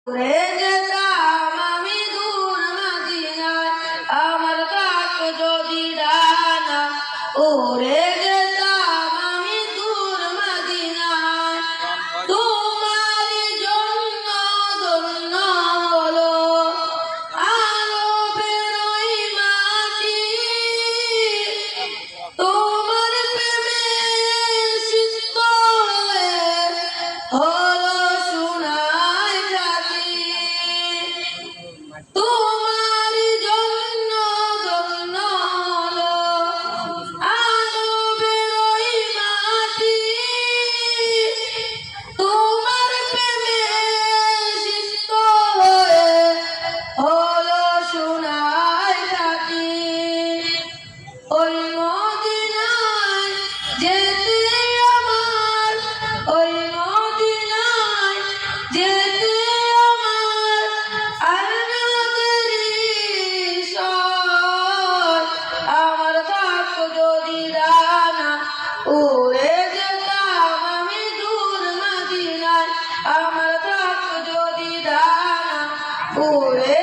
উড়ে যেতাম আমি দূর মদিনায়, আমার থাকতো যদি ডানা। উড়ে যেতাম আমি দূর মদিনায়, তোমারই জন্য ধন্য হলো আরবের ওই মাটি। তোমার প্রেমে সিক্ত হয়ে হলো সোনায় খাঁটি। তোমারই জন্য ধন্য হলো আরবের ওই মাটি। তোমার প্রেমে সিক্ত হয়ে হলো সোনায় খাঁটি। ওই মদিনায় যেতে আমার, ওই মদিনায় যেতে আমার আর না দেরি সয়। আমার থাকতো যদি ডানা, উড়ে যেতাম আমি দূর মদিনায়, আমার থাকতো যদি ডানা। উড়ে